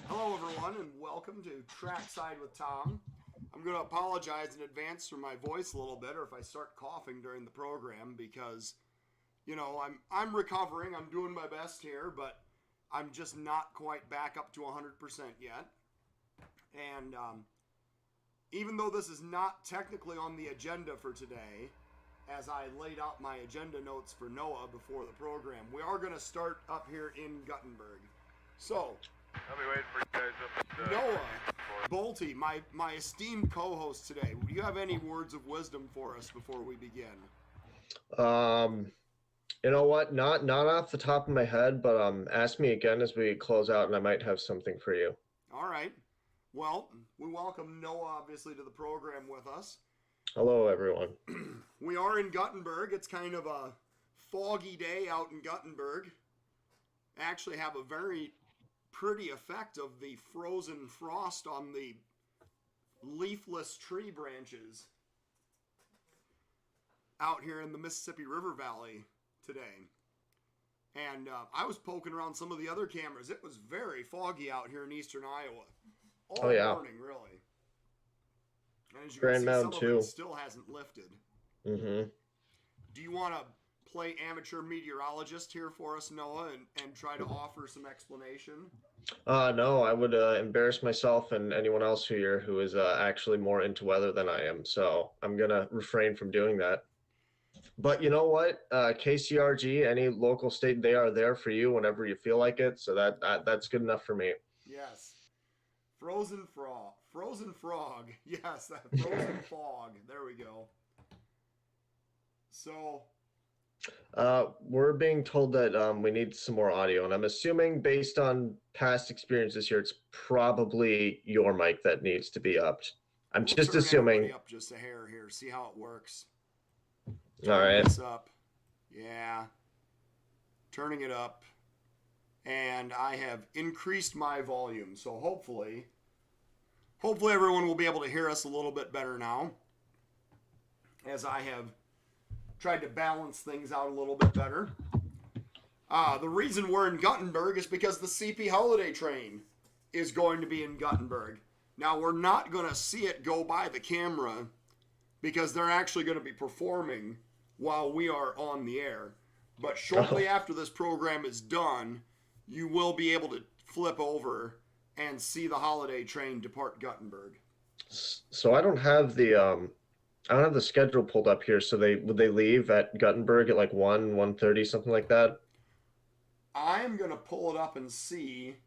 Hello, everyone, and welcome to Trackside with Tom. I'm going to apologize in advance for my voice a little bit, or if I start coughing during the program, because I'm recovering. I'm doing my best here, but I'm just not quite back up to 100% yet. And even though this is not technically on the agenda for today, as I laid out my agenda notes for Noah before the program, we are going to start up here in Guttenberg. So, I'll be waiting for you guys up at Noah Bolte, my esteemed co-host today, do you have any words of wisdom for us before we begin? You know what? Not off the top of my head, but ask me again as we close out, and I might have something for you. All right. Well, we welcome Noah obviously to the program with us. Hello, everyone. We are in Guttenberg. It's kind of a foggy day out in Guttenberg. Actually, have a very pretty effect of the frozen frost on the leafless tree branches out here in the Mississippi River Valley today. And I was poking around some of the other cameras. It was very foggy out here in eastern Iowa. All morning, really. And as you can see, Mound some too. of it still hasn't lifted. Mm-hmm. Do you want to play amateur meteorologist here for us, Noah, and try to offer some explanation? No, I would embarrass myself and anyone else here who is actually more into weather than I am, so I'm going to refrain from doing that. But you know what? KCRG, any local state, they are there for you whenever you feel like it, so that's good enough for me. Yes. Frozen frog. Yes, that frozen fog. There we go. So we're being told that we need some more audio, and I'm assuming based on past experiences here, it's probably your mic that needs to be upped. I'm we'll just turn assuming. everybody up just a hair here. See how it works. All right. This up. Yeah. Turning it up. And I have increased my volume, so hopefully everyone will be able to hear us a little bit better now, as I have tried to balance things out a little bit better. The reason we're in Guttenberg is because the CP Holiday Train is going to be in Guttenberg. Now, we're not going to see it go by the camera because they're actually going to be performing while we are on the air. But shortly after this program is done, you will be able to flip over and see the holiday train depart Guttenberg. So I don't have the schedule pulled up here. So would they leave at Guttenberg at like 1:30, something like that? I'm going to pull it up and see.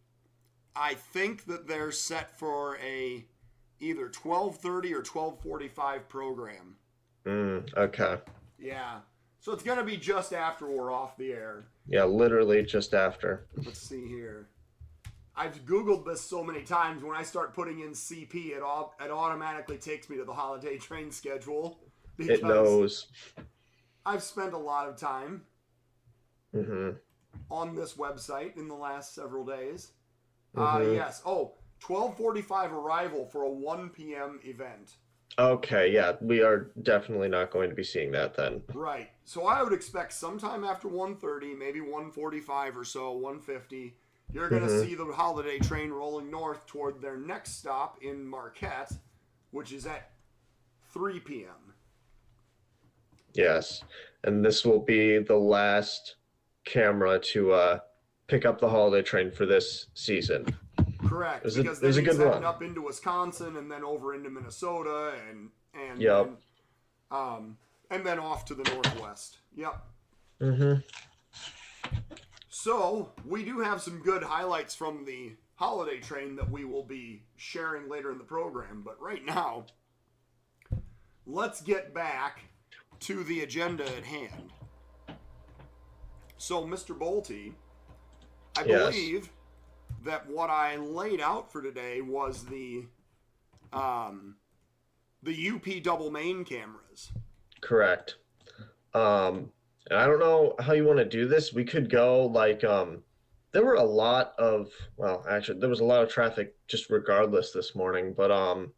I think that they're set for a either 12:30 or 12:45 program. Okay. Yeah. So it's going to be just after we're off the air. Yeah, literally just after. Let's see here. I've Googled this so many times. When I start putting in CP, it automatically takes me to the holiday train schedule. It knows. I've spent a lot of time on this website in the last several days. Yes. 12:45 arrival for a 1 p.m. event. Okay, yeah, we are definitely not going to be seeing that then. Right. So I would expect sometime after 1:30, maybe 1:45 or so, 1:50, you're going to see the holiday train rolling north toward their next stop in Marquette, which is at 3 p.m. Yes, and this will be the last camera to pick up the holiday train for this season. Correct, because there's a good heading run up into Wisconsin and then over into Minnesota and yep. And then off to the northwest. Yep. Mm-hmm. So we do have some good highlights from the holiday train that we will be sharing later in the program. But right now, let's get back to the agenda at hand. So, Mr. Bolte, I believe that what I laid out for today was the UP double main cameras. Correct. And I don't know how you want to do this. We could go like there were a lot of there was a lot of traffic just regardless this morning, but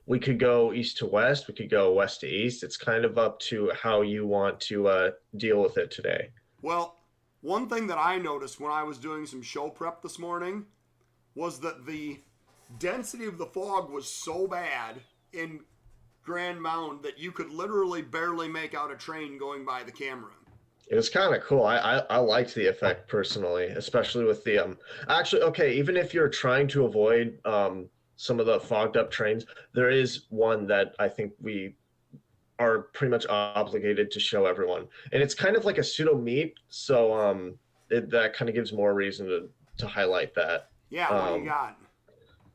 we could go east to west, we could go west to east. It's kind of up to how you want to deal with it today. Well, one thing that I noticed when I was doing some show prep this morning, was that the density of the fog was so bad in Grand Mound that you could literally barely make out a train going by the camera. It was kind of cool. I liked the effect personally, especially with the actually, okay, even if you're trying to avoid some of the fogged up trains, there is one that I think we are pretty much obligated to show everyone. And it's kind of like a pseudo meet, so that kind of gives more reason to highlight that. Yeah, what do you got?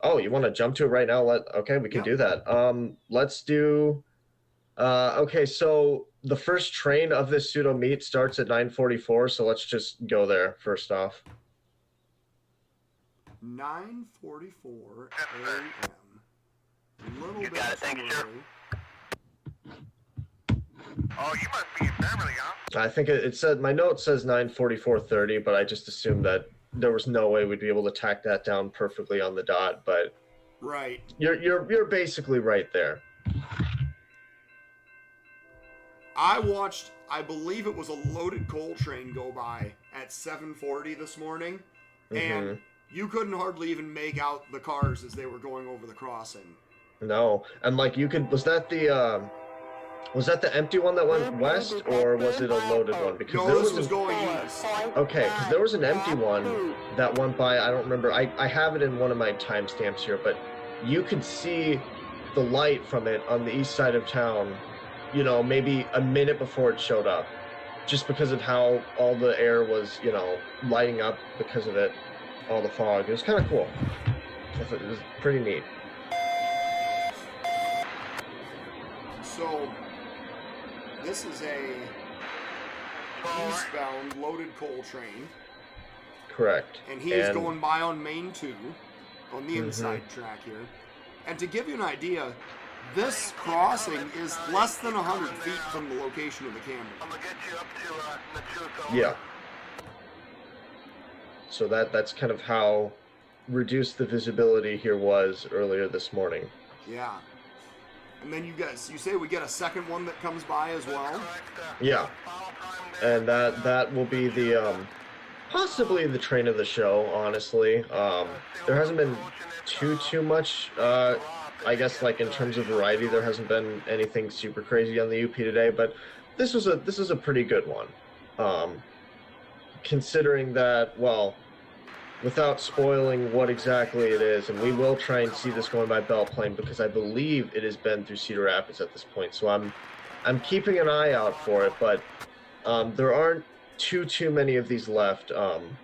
Oh, you want to jump to it right now? Okay, we can do that. Let's do okay, so the first train of this pseudo meet starts at 9:44, so let's just go there first off. 9:44 a.m. You got it, thank you, sir. Oh, you must be in Beverly, huh? I think it said, my note says 9:44:30, but I just assumed that there was no way we'd be able to tack that down perfectly on the dot, but right. You're basically right there. I watched, I believe it was a loaded coal train go by at 7:40 this morning, and you couldn't hardly even make out the cars as they were going over the crossing. No, and like you could, was that the empty one that went west, or was it a loaded one? Because no, there this was going east. Okay, because there was an empty one that went by. I don't remember. I have it in one of my timestamps here, but you could see the light from it on the east side of town, you know, maybe a minute before it showed up, just because of how all the air was, you know, lighting up because of it, all the fog. It was kind of cool. It was pretty neat. So, this is a eastbound loaded coal train. Correct. And he is going by on Main 2, on the inside track here. And to give you an idea, this crossing is less than 100 feet from the location of the camera. I'm gonna get you up to Yeah. So that's kind of how reduced the visibility here was earlier this morning. Yeah. And then you say we get a second one that comes by as well? Yeah. And that will be the possibly the train of the show, honestly. There hasn't been too much I guess, like, in terms of variety, there hasn't been anything super crazy on the UP today, but this was a pretty good one. Considering that, well, without spoiling what exactly it is, and we will try and see this going by Belle Plaine because I believe it has been through Cedar Rapids at this point, so I'm keeping an eye out for it, but there aren't too many of these left on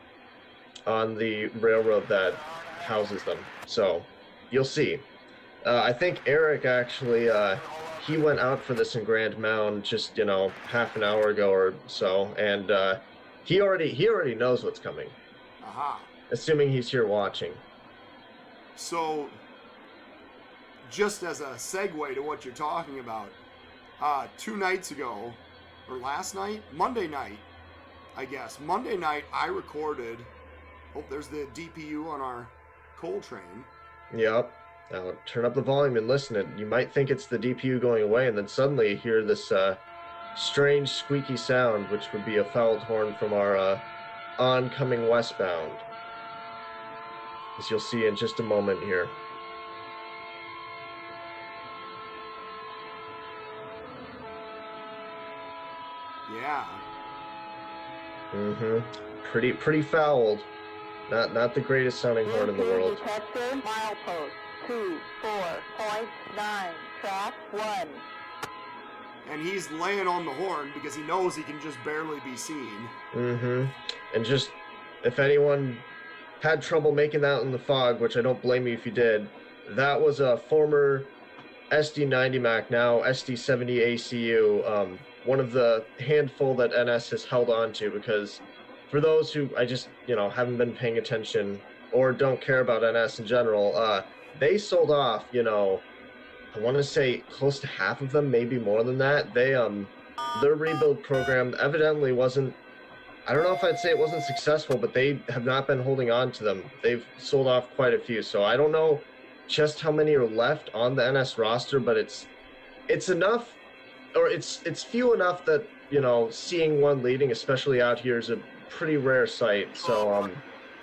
the railroad that houses them, so you'll see. I think Eric actually, he went out for this in Grand Mound just, you know, half an hour ago or so, and he already knows what's coming. Aha. Assuming he's here watching. So, just as a segue to what you're talking about, 2 nights ago, or last night? Monday night, I guess. Monday night, I recorded, oh, there's the DPU on our coal train. Yep. Now turn up the volume and listen. You might think it's the DPU going away, and then suddenly you hear this strange squeaky sound, which would be a fouled horn from our oncoming westbound. As you'll see in just a moment here. Yeah. Pretty fouled. Not the greatest sounding horn in the world. Milepost 24.9, track 1. And he's laying on the horn because he knows he can just barely be seen. And just, if anyone had trouble making that in the fog, which I don't blame you if you did, that was a former SD90 Mac, now SD70 ACU, one of the handful that NS has held on to, because for those who I just, you know, haven't been paying attention or don't care about NS in general, they sold off, you know, I want to say close to half of them, maybe more than that. They, their rebuild program evidently wasn't, I don't know if I'd say it wasn't successful, but they have not been holding on to them. They've sold off quite a few. So I don't know just how many are left on the NS roster, but it's enough, or it's few enough that, you know, seeing one leading, especially out here, is a pretty rare sight. So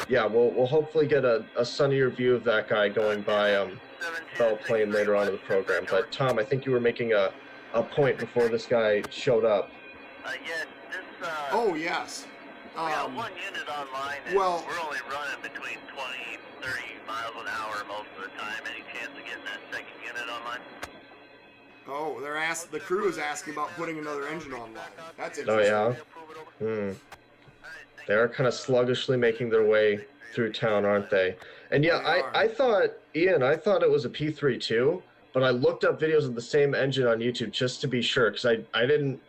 yeah, we'll hopefully get a sunnier view of that guy going by Belle Plaine later on in the program. But Tom, I think you were making a point before this guy showed up. Yeah, this, Oh, yes. we got one unit online, and well- we're only running between 20, 30 miles an hour most of the time. Any chance of getting that second unit online? Oh, the crew is asking about putting another engine online. That's Oh, interesting. yeah? They're kind of sluggishly making their way through town, aren't they? And yeah, They are. I thought, Ian, I thought it was a P3 too, but I looked up videos of the same engine on YouTube just to be sure, because I didn't,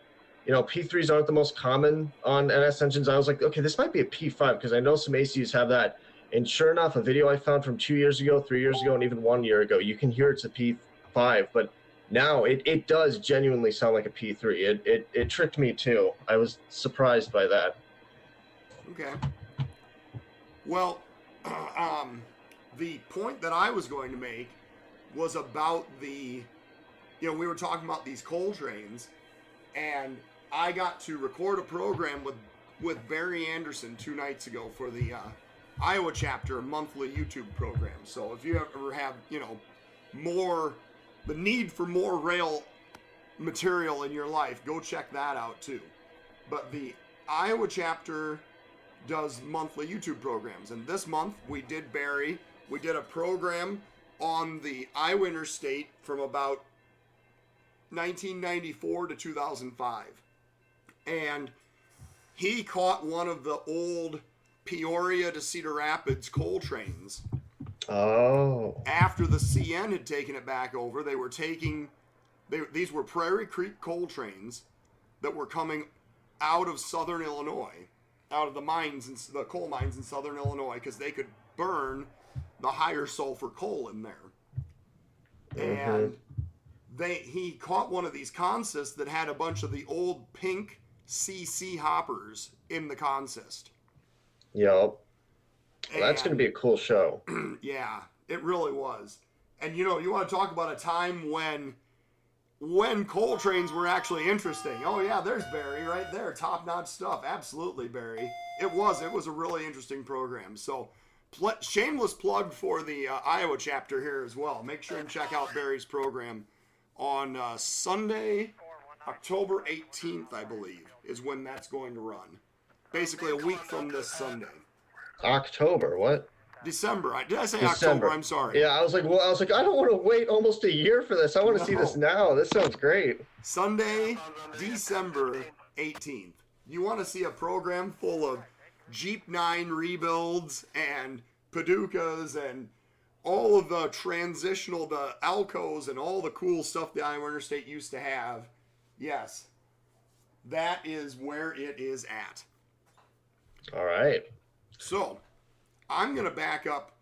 you know, P3s aren't the most common on NS engines. I was like, okay, this might be a P5, because I know some ACs have that. And sure enough, a video I found from 2 years ago, 3 years ago, and even 1 year ago, you can hear it's a P5, but now it does genuinely sound like a P3. It tricked me too. I was surprised by that. Okay. Well, the point that I was going to make was about we were talking about these coal trains, and I got to record a program with Barry Anderson 2 nights ago for the Iowa chapter monthly YouTube program. So if you ever have, the need for more rail material in your life, go check that out too. But the Iowa chapter does monthly YouTube programs, and this month we did a program on the Iowa Interstate from about 1994 to 2005, and he caught one of the old Peoria to Cedar Rapids coal trains. Oh. After the CN had taken it back over, these were Prairie Creek coal trains that were coming out of southern Illinois, out of the mines and the coal mines in southern Illinois, because they could burn the higher sulfur coal in there. And he caught one of these consists that had a bunch of the old pink CC hoppers in the consist. Yep. Well, that's going to be a cool show. Yeah, it really was. And you want to talk about a time when coal trains were actually interesting. Oh yeah, there's Barry right there. Top-notch stuff. Absolutely, Barry. It was a really interesting program. So shameless plug for the Iowa chapter here as well. Make sure and check out Barry's program on Sunday, October 18th, I believe, is when that's going to run. Basically a week from this Sunday. October, what? December. Did I say December. October? I'm sorry. Yeah, I was like, I don't want to wait almost a year for this. I want to see this now. This sounds great. Sunday, December 18th. You want to see a program full of Jeep 9 rebuilds and Paducas and all of the the Alcos and all the cool stuff the Iowa Interstate used to have. Yes, that is where it is at. All right. So, I'm going to back up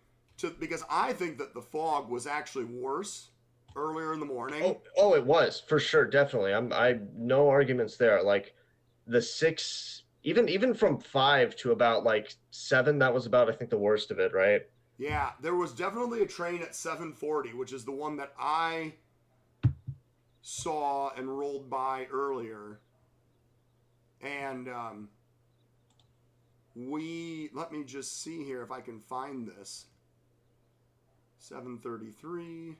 because I think that the fog was actually worse earlier in the morning. Oh, it was for sure, definitely. I no arguments there. Like the 6, even from 5 to about like 7, that was about I think the worst of it, right? Yeah, there was definitely a train at 7:40, which is the one that I saw and rolled by earlier, and let me just see here if I can find this. 7:33.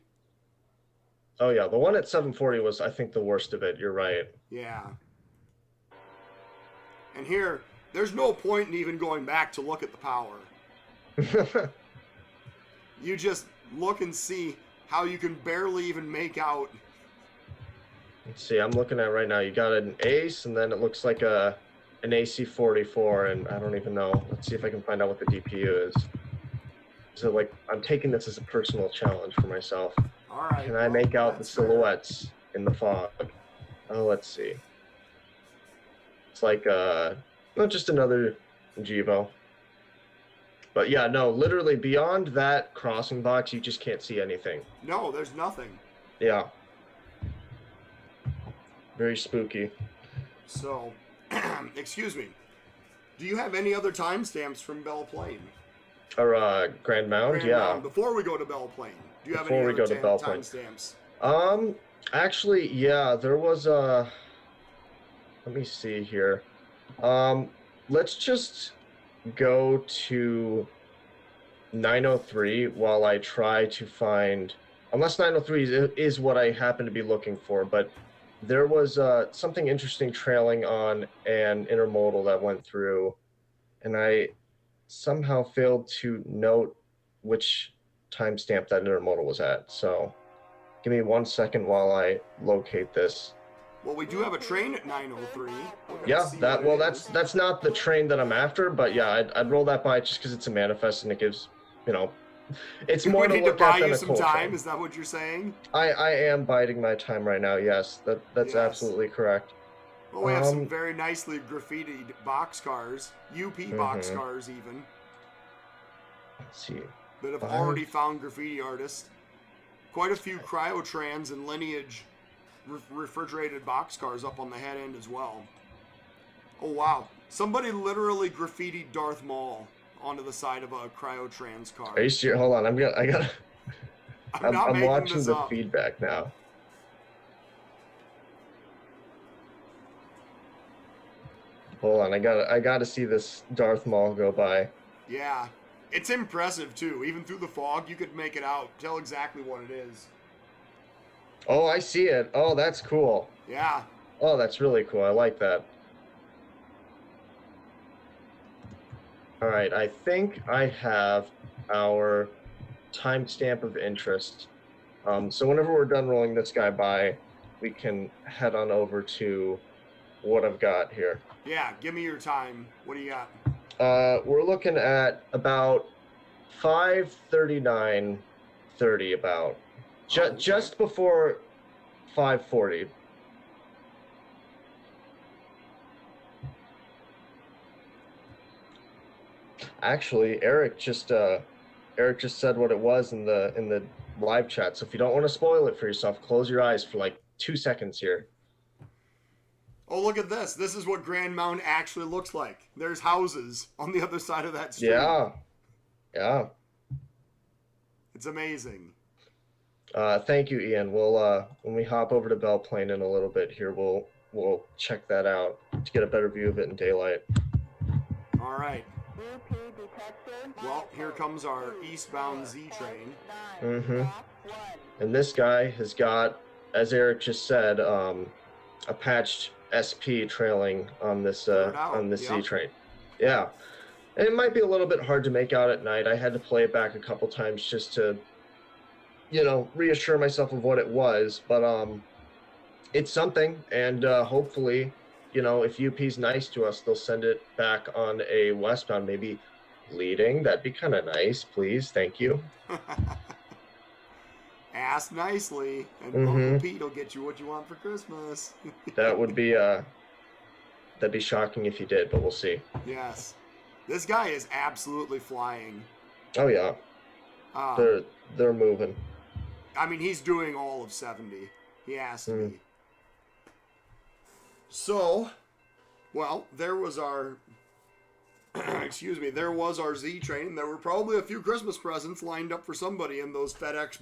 Oh yeah, the one at 7:40 was I think the worst of it. You're right. Yeah. And here, there's no point in even going back to look at the power. You just look and see how you can barely even make out. Let's see, I'm looking at right now. You got an Ace, and then it looks like an AC44, and I don't even know. Let's see if I can find out what the DPU is. So, like, I'm taking this as a personal challenge for myself. All right. Can I make out the silhouettes in the fog? Oh, let's see. It's like, not just another Gevo. But yeah, no, literally beyond that crossing box, you just can't see anything. No, there's nothing. Yeah. Very spooky. So, excuse me. Do you have any other timestamps from Belle Plaine? Or Grand Mound, yeah. Mound. Before we go to Belle Plaine, do you have Before any we other go to Belle Plaine. timestamps? Actually, yeah, there was let me see here. Let's just go to 903 while I try to find, unless 903 is what I happen to be looking for, but there was something interesting trailing on an intermodal that went through, and I somehow failed to note which timestamp that intermodal was at. So give me 1 second while I locate this. Well, we do have a train at 9:03. Yeah, that's not the train that I'm after, but yeah, I'd roll that by just because it's a manifest and it gives, it's Do more we to need to look buy at than you a some coal time? train. Is that what you're saying? I am biding my time right now. Yes, that's Yes. absolutely correct. Well, we have some very nicely graffitied boxcars, UP boxcars even, Let's see. that have already found graffiti artists. Quite a few cryotrans and lineage refrigerated boxcars up on the head end as well. Oh wow! Somebody literally graffitied Darth Maul onto the side of a cryotrans car. Are you serious? Hold on, I'm making watching this the up. feedback now. Hold on, I gotta see this Darth Maul go by. Yeah, it's impressive too. Even through the fog, you could make it out, tell exactly what it is. Oh, I see it. Oh, that's cool. Yeah. Oh, that's really cool. I like that. All right, I think I have our timestamp of interest. So whenever we're done rolling this guy by, we can head on over to what I've got here. Yeah, give me your time. What do you got? We're looking at about 5:39:30, about just before 5:40. Actually, Eric just said what it was in the live chat. So if you don't want to spoil it for yourself, close your eyes for like 2 seconds here. Oh, look at this. This is what Grand Mound actually looks like. There's houses on the other side of that street. Yeah. It's amazing. Thank you, Ian. We'll when we hop over to Belle Plaine in a little bit here, we'll check that out to get a better view of it in daylight. All right. Well, here comes our eastbound Z train. And this guy has got, as Eric just said, a patched SP trailing on this Z train. Yeah, and it might be a little bit hard to make out at night. I had to play it back a couple times just to, reassure myself of what it was. But it's something, and hopefully, if UP's nice to us, they'll send it back on a westbound, maybe leading. That'd be kind of nice, please. Thank you. Ask nicely, and Uncle Pete will get you what you want for Christmas. That would be that'd be shocking if you did, but we'll see. Yes, this guy is absolutely flying. Oh yeah, they're moving. I mean, he's doing all of 70. He has to be. So, well, there was our there was our Z train. There were probably a few Christmas presents lined up for somebody in those FedEx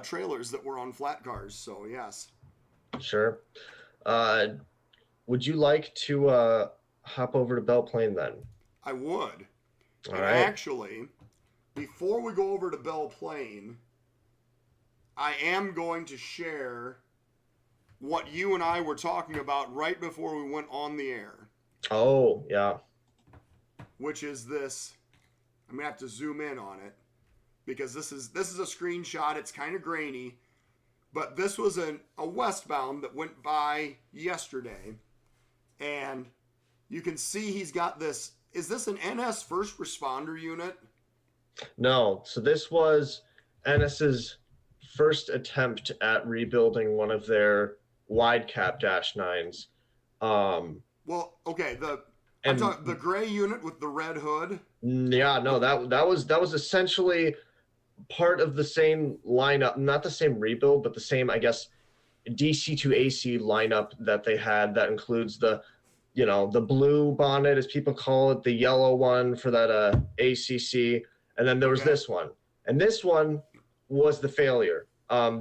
trailers that were on flat cars. So yes. Sure. Would you like to hop over to Belle Plaine then? I would. All and right. Actually, before we go over to Belle Plaine, I am going to share what you and I were talking about right before we went on the air. Oh, yeah. Which is this. I'm going to have to zoom in on it because this is a screenshot. It's kind of grainy, but this was a westbound that went by yesterday, and you can see he's got this. Is this an NS first responder unit? No. So this was NS's first attempt at rebuilding one of their wide cap -9s. Well, okay, I'm talking the gray unit with the red hood. Yeah, no, that was essentially part of the same lineup, not the same rebuild, but the same, I guess, DC to AC lineup that they had. That includes the blue bonnet, as people call it, the yellow one for that ACC, and then there was this one, and this one was the failure.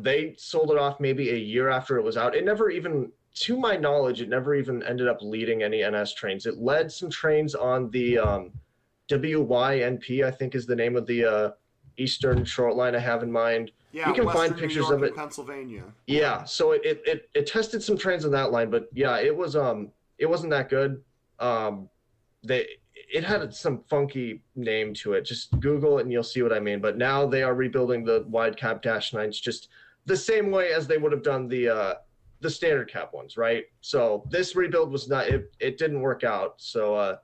They sold it off maybe a year after it was out. It never even to my knowledge, it never even ended up leading any NS trains. It led some trains on the WYNP, I think is the name of the Eastern short line I have in mind. Yeah, You can Western find pictures New York of it. and Pennsylvania. Yeah, so it tested some trains on that line, but yeah, it wasn't that good. They it had some funky name to it. Just Google it and you'll see what I mean. But now they are rebuilding the wide cab Dash 9s just the same way as they would have done the standard cab ones, right? So this rebuild was not it didn't work out. So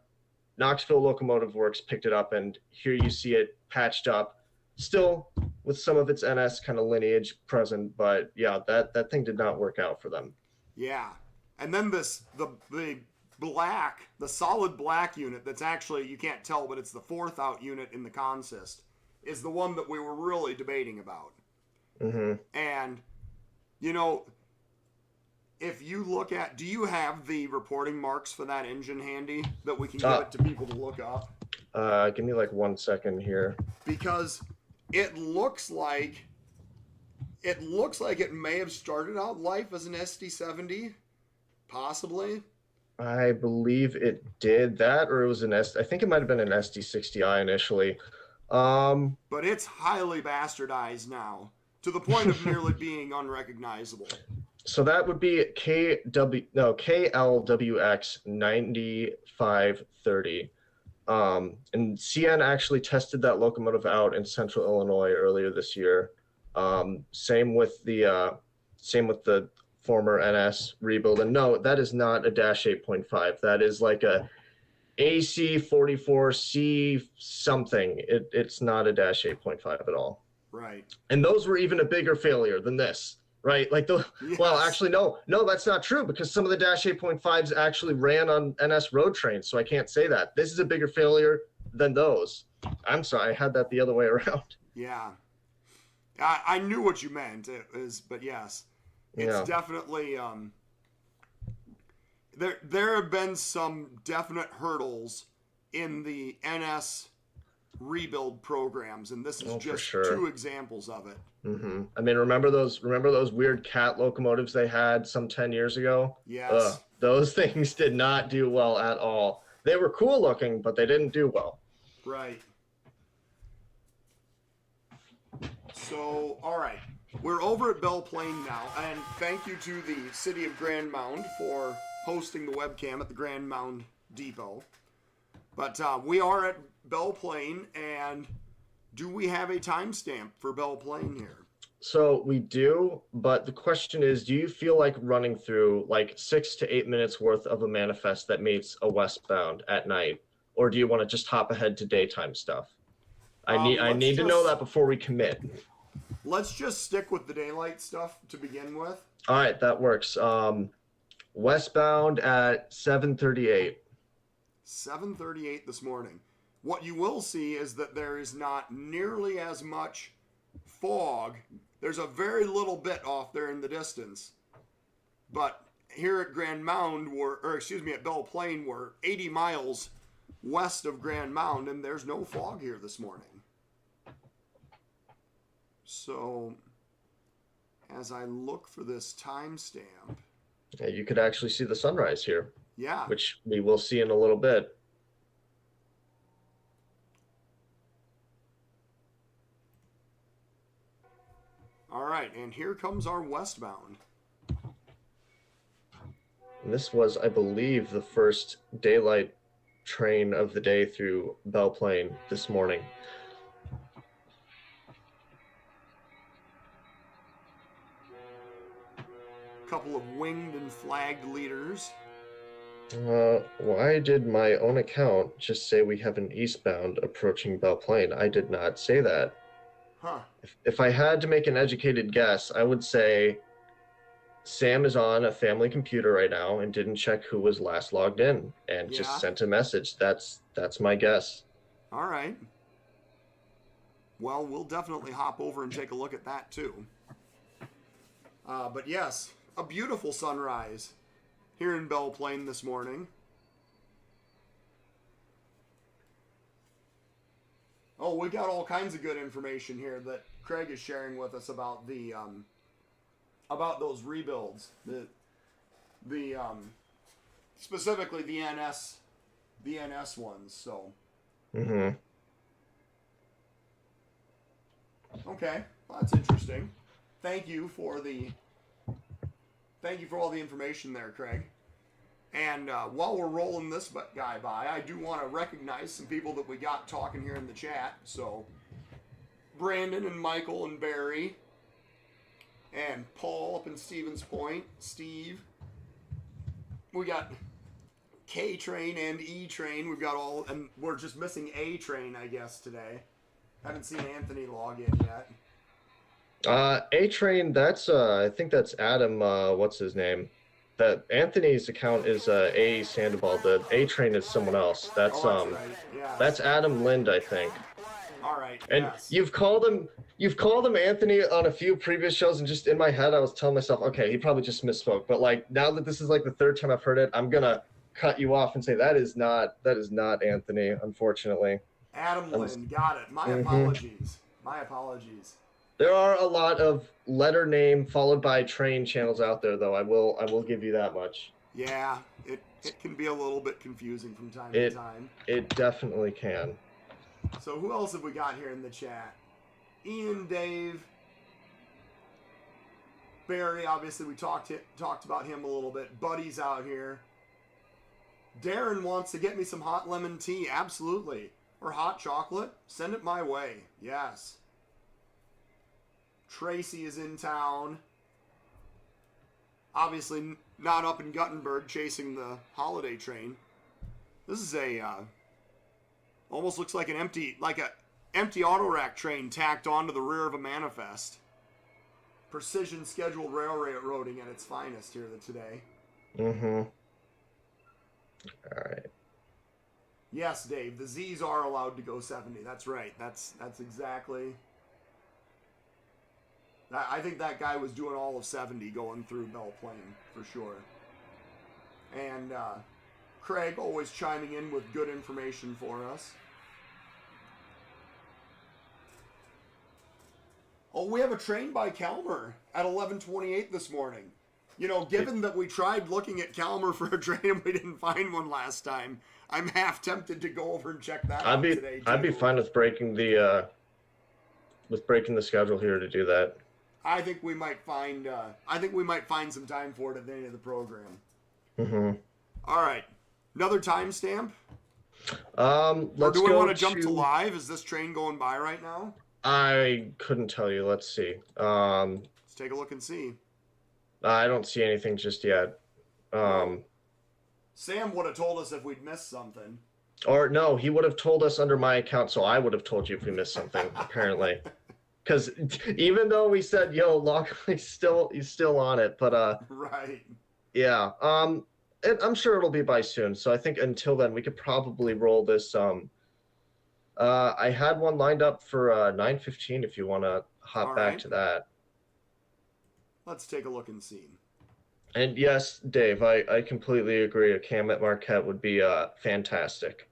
Knoxville Locomotive Works picked it up, and here you see it patched up, still with some of its NS kind of lineage present. But yeah, that thing did not work out for them. Yeah, and then the solid black unit that's actually, you can't tell, but it's the fourth out unit in the consist, is the one that we were really debating about. Mm-hmm. And, you know, if you look at, do you have the reporting marks for that engine handy that we can give it to people to look up? Give me like 1 second here. Because it looks like it may have started out life as an SD70, possibly. I believe it did that, or it was I think it might have been an SD60i initially. But it's highly bastardized now, to the point of nearly being unrecognizable. So that would be KLWX 9530. And CN actually tested that locomotive out in Central Illinois earlier this year. Same with the former NS rebuild. And no, that is not a Dash 8.5. That is like a AC44C something. It's not a Dash 8.5 at all. Right. And those were even a bigger failure than this. Right, like yes. Well, actually, no, that's not true, because some of the Dash 8.5s actually ran on NS road trains, so I can't say that. This is a bigger failure than those. I'm sorry, I had that the other way around. Yeah, I knew what you meant. But yes, it's definitely there have been some definite hurdles in the NS rebuild programs, and this is just two examples of it. Mm-hmm. I mean, remember those weird cat locomotives they had some 10 years ago? Yes. Those things did not do well at all. They were cool looking, but they didn't do well. Right. So, all right. We're over at Belle Plaine now, and thank you to the city of Grand Mound for hosting the webcam at the Grand Mound Depot. But we are at Belle Plaine, and do we have a timestamp for Belle Plaine here? So we do, but the question is, do you feel like running through like 6 to 8 minutes worth of a manifest that meets a westbound at night, or do you want to just hop ahead to daytime stuff? I need to know that before we commit. Let's just stick with the daylight stuff to begin with. All right, that works. Westbound at 7:38. 7:38 this morning. What you will see is that there is not nearly as much fog. There's a very little bit off there in the distance. But here at Grand Mound, at Belle Plaine, we're 80 miles west of Grand Mound, and there's no fog here this morning. So, as I look for this timestamp... Yeah, you could actually see the sunrise here. Yeah. Which we will see in a little bit. All right, and here comes our westbound. And this was, I believe, the first daylight train of the day through Belle Plaine this morning. Couple of winged and flagged leaders. Why did my own account just say we have an eastbound approaching Belle Plaine? I did not say that. Huh. If I had to make an educated guess, I would say Sam is on a family computer right now and didn't check who was last logged in and just sent a message. That's my guess. All right. Well, we'll definitely hop over and take a look at that too. But yes, a beautiful sunrise here in Belle Plaine this morning. Oh, we got all kinds of good information here that Craig is sharing with us about the about those rebuilds. the specifically the NS ones. So. Mm-hmm. Okay, well, that's interesting. Thank you for all the information there, Craig. And while we're rolling this guy by, I do want to recognize some people that we got talking here in the chat. So, Brandon and Michael and Barry and Paul up in Stevens Point, Steve. We got K Train and E Train. We've got all, and we're just missing A Train, I guess, today. Haven't seen Anthony log in yet. A Train, that's I think that's Adam. What's his name? That Anthony's account is A Sandoval. The A Train is someone else. That's right. Yeah. That's Adam Lind, I think. All right. And yes. you've called him Anthony on a few previous shows, and just in my head I was telling myself, okay, he probably just misspoke. But like now that this is like the third time I've heard it, I'm gonna cut you off and say that is not Anthony, unfortunately. Adam Lind, got it. My apologies. My apologies. There are a lot of letter name followed by train channels out there, though. I will give you that much. Yeah, it can be a little bit confusing from time to time. It definitely can. So who else have we got here in the chat? Ian, Dave, Barry. Obviously, we talked about him a little bit. Buddy's out here. Darren wants to get me some hot lemon tea. Absolutely. Or hot chocolate. Send it my way. Yes. Tracy is in town. Obviously not up in Guttenberg chasing the holiday train. This is a almost looks like an empty auto rack train tacked onto the rear of a manifest. Precision scheduled railroading at its finest here today. Mm-hmm. All right. Yes, Dave. The Z's are allowed to go 70. That's right. That's exactly. I think that guy was doing all of 70 going through Belle Plaine for sure. And Craig always chiming in with good information for us. Oh, we have a train by Calmar at 11:28 this morning. You know, given that we tried looking at Calmar for a train and we didn't find one last time, I'm half tempted to go over and check that out today. I'd be fine with breaking the schedule here to do that. I think we might find some time for it at the end of the program. Mm-hmm. All right, another timestamp. Let's do we go want to jump to live? Is this train going by right now? I couldn't tell you. Let's see. Let's take a look and see. I don't see anything just yet. Sam would have told us if we'd missed something. Or no, he would have told us under my account, so I would have told you if we missed something. Apparently. Because even though we said, "Yo, Locke," he's still on it, but right. Yeah. And I'm sure it'll be by soon. So I think until then, we could probably roll this. I had one lined up for 9:15. If you want to hop back to that. Let's take a look and see. And yes, Dave, I completely agree. A cam at Marquette would be fantastic.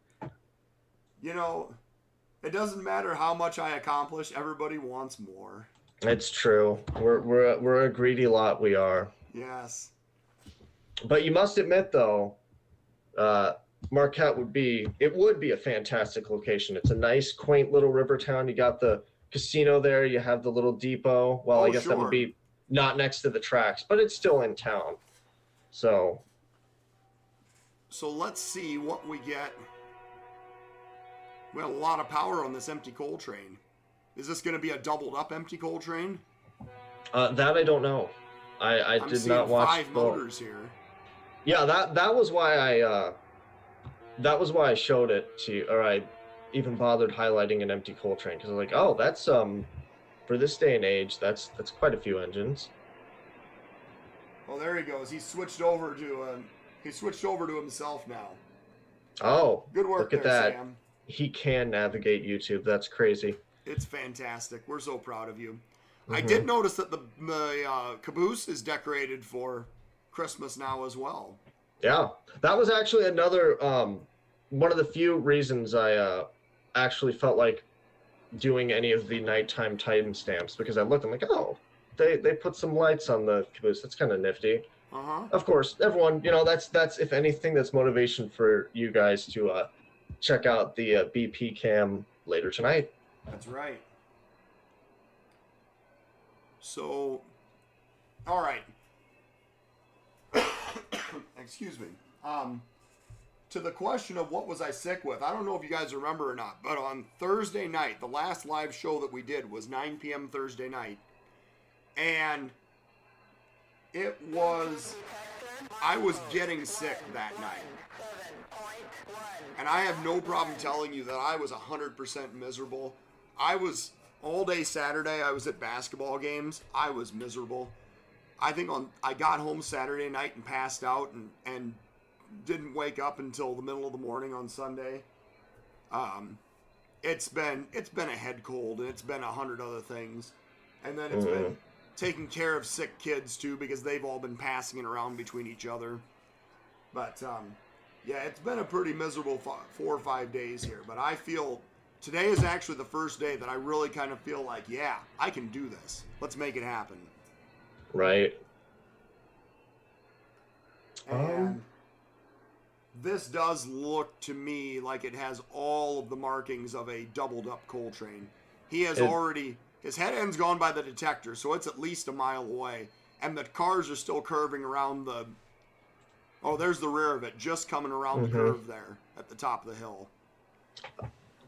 You know. It doesn't matter how much I accomplish. Everybody wants more. It's true. We're a greedy lot. We are. Yes. But you must admit, though, Marquette would be a fantastic location. It's a nice, quaint little river town. You got the casino there. You have the little depot. Well, I guess that would be not next to the tracks, but it's still in town. So let's see what we get. We have a lot of power on this empty coal train. Is this going to be a doubled up empty coal train? That I don't know. I did not watch. 5 motors here. Yeah, that was why I showed it to you, or I even bothered highlighting an empty coal train, because I'm like, oh, that's for this day and age, that's quite a few engines. Well, there he goes. He switched over to himself now. Oh, good work. Look at there, that. Sam. He can navigate YouTube. That's crazy. It's fantastic. We're so proud of you. Mm-hmm. I did notice that the caboose is decorated for Christmas now as well. Yeah, that was actually another one of the few reasons I actually felt like doing any of the nighttime timestamps, because I looked, I'm like, oh, they put some lights on the caboose. That's kind of nifty. Of course, everyone, that's if anything, that's motivation for you guys to check out the BP cam later tonight. That's right. So, all right. Excuse me. To the question of what was I sick with, I don't know if you guys remember or not, but on Thursday night, the last live show that we did was 9 p.m. Thursday night. And I was getting sick that night. And I have no problem telling you that I was 100% miserable. All day Saturday, I was at basketball games. I was miserable. I got home Saturday night and passed out and didn't wake up until the middle of the morning on Sunday. It's been a head cold, and it's been 100 other things. And then it's been taking care of sick kids too, because they've all been passing it around between each other. But yeah, it's been a pretty miserable 4 or 5 days here. But I feel today is actually the first day that I really kind of feel like, yeah, I can do this. Let's make it happen. Right. And this does look to me like it has all of the markings of a doubled up coal train. He has his head end's gone by the detector, so it's at least a mile away. And the cars are still curving around there's the rear of it, just coming around the curve there at the top of the hill.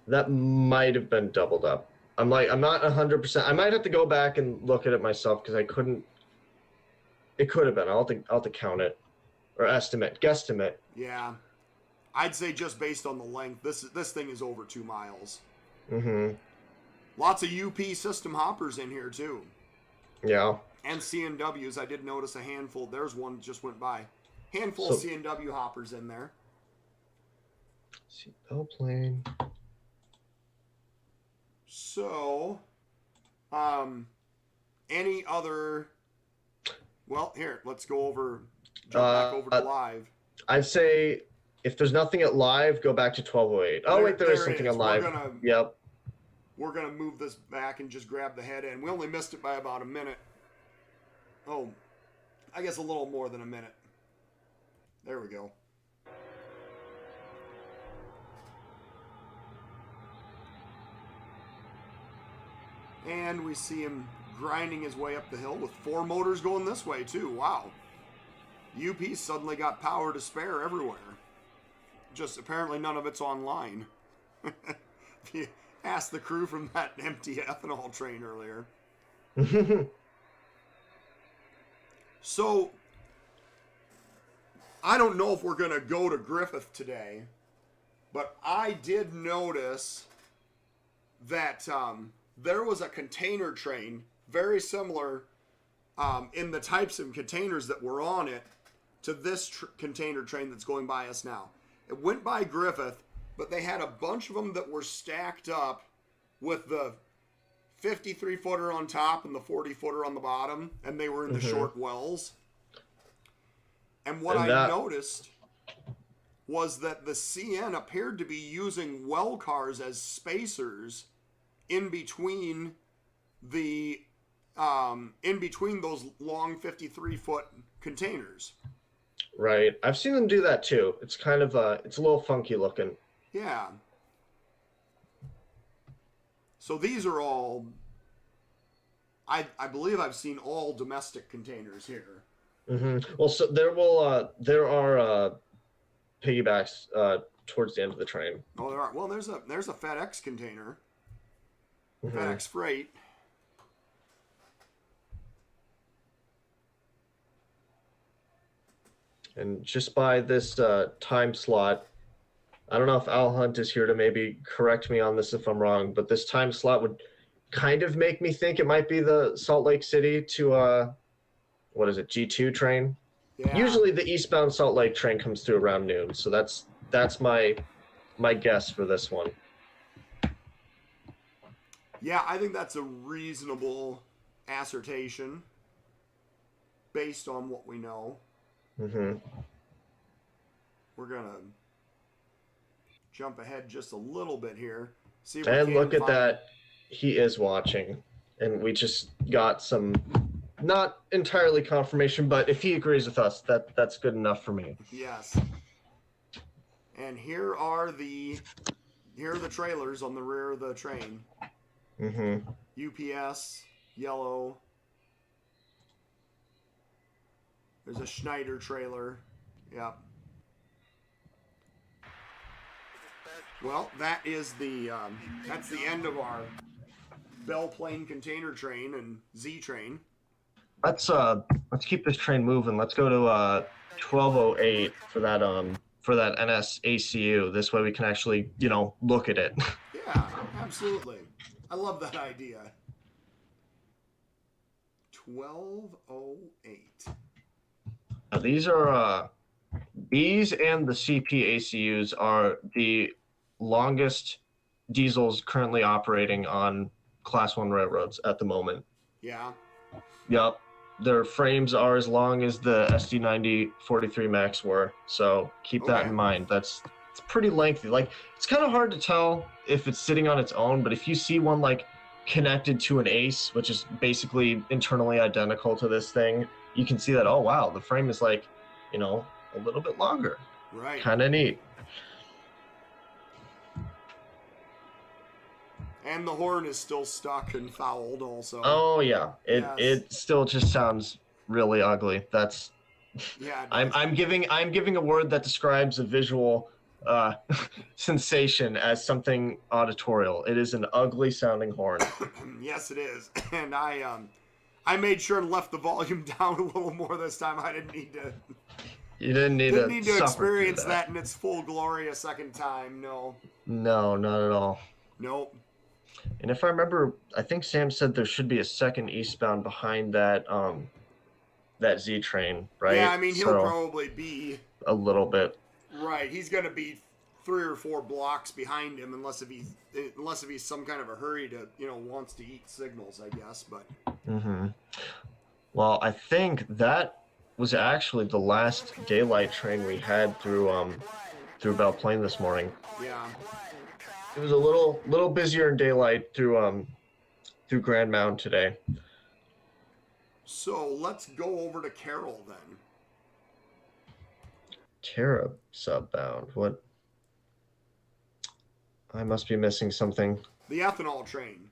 That might have been doubled up. I'm not 100%. I might have to go back and look at it myself because I couldn't. It could have been. I'll have to count it or guesstimate. Yeah, I'd say just based on the length, this thing is over 2 miles. Lots of UP system hoppers in here too. Yeah. And CNWs. I did notice a handful. There's one just went by. Handful of CNW hoppers in there. See Belle Plaine. So, any other? Well, here, let's go jump back over to live. I'd say if there's nothing at live, go back to 1208. Oh, wait, there is something at live. We're going to move this back and just grab the head end. We only missed it by about a minute. Oh, I guess a little more than a minute. There we go. And we see him grinding his way up the hill with 4 motors going this way too. Wow. UP suddenly got power to spare everywhere. Just apparently none of it's online. If you ask the crew from that empty ethanol train earlier. So, I don't know if we're going to go to Griffith today, but I did notice that there was a container train, very similar in the types of containers that were on it to this container train that's going by us now. It went by Griffith, but they had a bunch of them that were stacked up with the 53-footer on top and the 40-footer on the bottom, and they were in the short wells. And what I noticed was that the CN appeared to be using well cars as spacers in between those long 53-foot containers. Right. I've seen them do that too. It's kind of it's a little funky looking. Yeah. So these are all, I believe I've seen all domestic containers here. Well, so there are piggybacks towards the end of the train. Oh, there are. Well, there's a FedEx container. FedEx Freight. And just by this time slot, I don't know if Al Hunt is here to maybe correct me on this if I'm wrong, but this time slot would kind of make me think it might be the Salt Lake City to, what is it, G2 train? Yeah. Usually the eastbound Salt Lake train comes through around noon, so that's my guess for this one. Yeah, I think that's a reasonable assertion based on what we know. We're gonna jump ahead just a little bit here. See if and look at that. He is watching, and we just got some not entirely confirmation, but if he agrees with us, that's good enough for me. Yes. And here are the trailers on the rear of the train. Mm-hmm. UPS, yellow. There's a Schneider trailer. Yep. Well, that is that's the end of our Belle Plaine container train and Z train. Let's keep this train moving. Let's go to 1208 for that NS ACU. This way we can actually, look at it. Yeah, absolutely. I love that idea. 1208. Now, these and the CP ACUs are the longest diesels currently operating on Class 1 railroads at the moment. Yeah. Yep. Their frames are as long as the SD90 43 Max were, so keep that in mind. It's pretty lengthy. Like, it's kind of hard to tell if it's sitting on its own, but if you see one like connected to an ACE, which is basically internally identical to this thing, you can see that, oh wow, the frame is like, a little bit longer. Right. Kind of neat. And the horn is still stuck and fouled also. Oh yeah, it still just sounds really ugly. That's yeah. I'm giving a word that describes a visual sensation as something auditorial. It is an ugly sounding horn. Yes, it is. And I made sure and left the volume down a little more this time. I didn't need to. You didn't need to experience that in its full glory a second time. No. No, not at all. Nope. And if I remember, I think Sam said there should be a second eastbound behind that that Z train, right? Yeah, I mean he'll probably be a little bit. Right, he's gonna be 3 or 4 blocks behind him, unless if he's some kind of a hurry to wants to eat signals, I guess. But. Mm-hmm. Well, I think that was actually the last daylight train we had through Belle Plaine this morning. Yeah. It was a little busier in daylight through Grand Mound today. So let's go over to Carroll then. Terra subbound. What? I must be missing something. The ethanol train.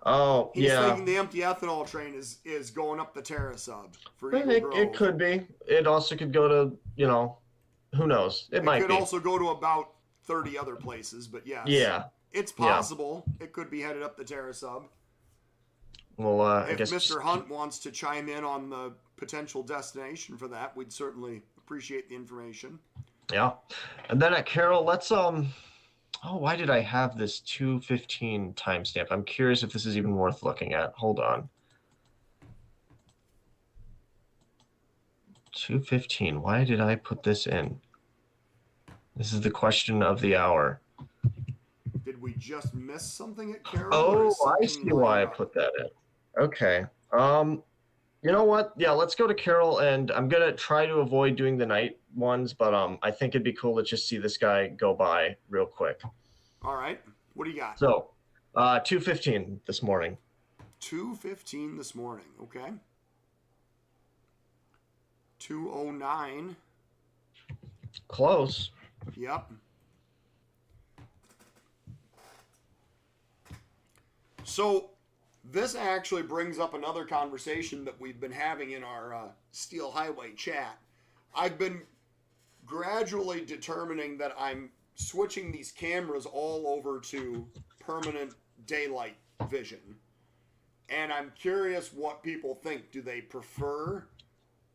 Oh, He's yeah. thinking the empty ethanol train is going up the Terra sub for Eagle Grove. It could be. It also could go to, who knows? It might be. It could also go to about 30 other places, but yes. Yeah. It's possible. Yeah. It could be headed up the Terra sub. Well, I guess Mr. Hunt wants to chime in on the potential destination for that, we'd certainly appreciate the information. Yeah. And then at Carroll, let's why did I have this 2:15 timestamp? I'm curious if this is even worth looking at. Hold on. 2:15. Why did I put this in? This is the question of the hour. Did we just miss something at Carroll? Oh, I see why I put that in. Okay. You know what? Yeah, let's go to Carroll, and I'm gonna try to avoid doing the night ones, but I think it'd be cool to just see this guy go by real quick. All right. What do you got? So, 2:15 this morning. 2:15 this morning. Okay. 2:09. Close. Yep. So this actually brings up another conversation that we've been having in our Steel Highway chat. I've been gradually determining that I'm switching these cameras all over to permanent daylight vision. And I'm curious what people think. Do they prefer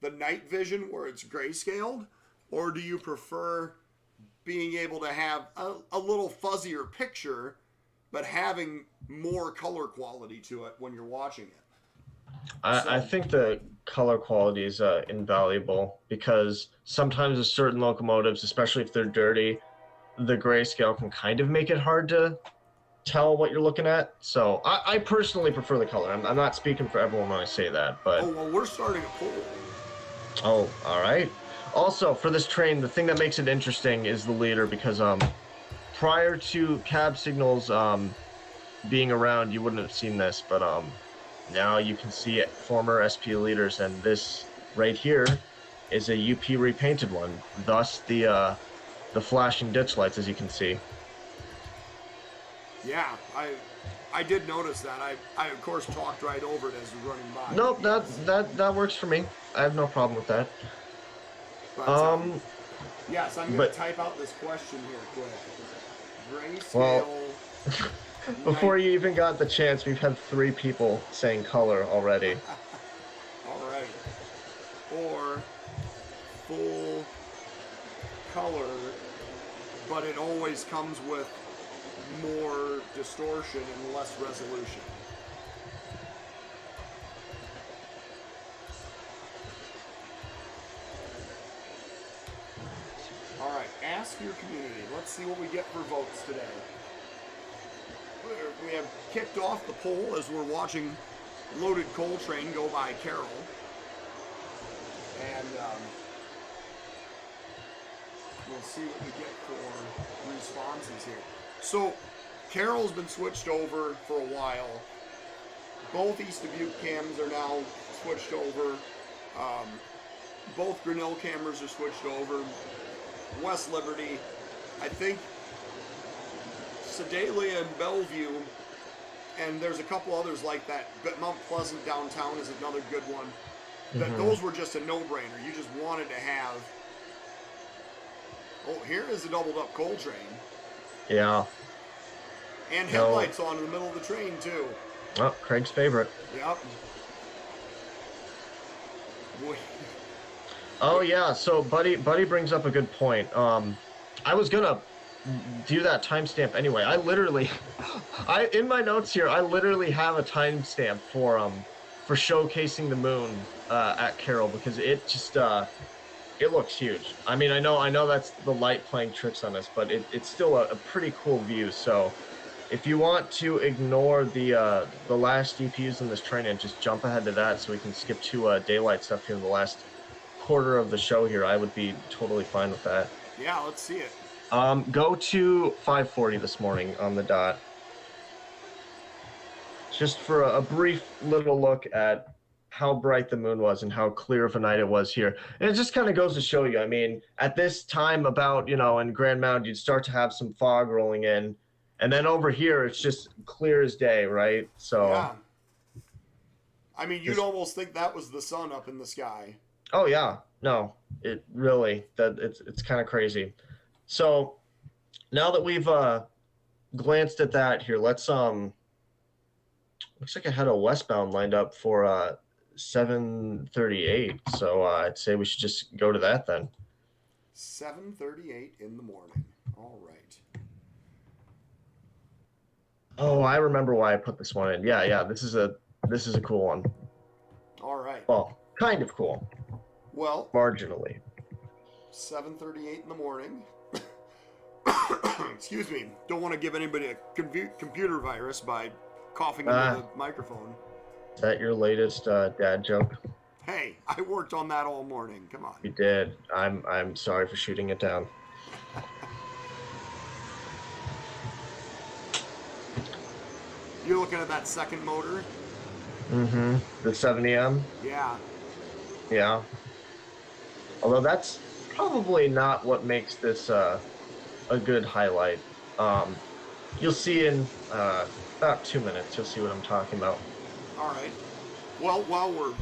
the night vision where it's grayscaled? Or do you prefer being able to have a little fuzzier picture, but having more color quality to it when you're watching it? I think the color quality is invaluable, because sometimes with certain locomotives, especially if they're dirty, the grayscale can kind of make it hard to tell what you're looking at. So I personally prefer the color. I'm not speaking for everyone when I say that, but... Oh, well, we're starting a poll. Oh, all right. Also, for this train, the thing that makes it interesting is the leader, because prior to cab signals being around, you wouldn't have seen this, but Now you can see it, former SP leaders, and this right here is a UP repainted one. Thus the flashing ditch lights, as you can see. Yeah, I did notice that. I of course talked right over it as we were running by. Nope, that works for me. I have no problem with that. But, yes, I'm going to type out this question here quick. Grayscale. Well, before you even got the chance, we've had 3 people saying color already. All right. Or full color, but it always comes with more distortion and less resolution. All right, ask your community. Let's see what we get for votes today. We have kicked off the poll as we're watching Loaded Coal Train go by Carroll. And we'll see what we get for responses here. So, Carroll's been switched over for a while. Both East Dubuque cams are now switched over. Both Grinnell cameras are switched over. West Liberty, I think Sedalia and Bellevue, and there's a couple others like that, but Mount Pleasant downtown is another good one. That those were just a no-brainer. You just wanted to have. Oh, here is a doubled up coal train. Yeah. And headlights on in the middle of the train too. Oh, Craig's favorite. Yep. Boy. Oh yeah, so Buddy brings up a good point. I was gonna do that timestamp anyway. I literally, in my notes here, I literally have a timestamp for showcasing the moon at Carroll, because it just it looks huge. I mean, I know that's the light playing tricks on us, but it's still a pretty cool view. So if you want to ignore the last DPUs in this train and just jump ahead to that, so we can skip to daylight stuff here in the last quarter of the show here, I would be totally fine with that. Yeah, let's see it. Go to 5:40 this morning on the dot, just for a brief little look at how bright the moon was and how clear of a night it was here. And it just kind of goes to show you, I mean, at this time about, in Grand Mound, you'd start to have some fog rolling in, and then over here it's just clear as day, right? So yeah. I mean, you'd almost think that was the sun up in the sky. Oh yeah, no, it really, it's kind of crazy. So now that we've glanced at that here, let's looks like I had a westbound lined up for 7:38. So I'd say we should just go to that then. 7:38 in the morning. All right. Oh, I remember why I put this one in. Yeah, this is a cool one. All right. Well, kind of cool. Well, marginally. 7:38 in the morning. Excuse me. Don't want to give anybody a computer virus by coughing into the microphone. Is that your latest dad joke? Hey, I worked on that all morning. Come on. You did. I'm sorry for shooting it down. You're looking at that second motor? Mm-hmm. The 70M? Yeah. Yeah. Although that's probably not what makes this a good highlight. You'll see in about 2 minutes, you'll see what I'm talking about. All right. Well, while we're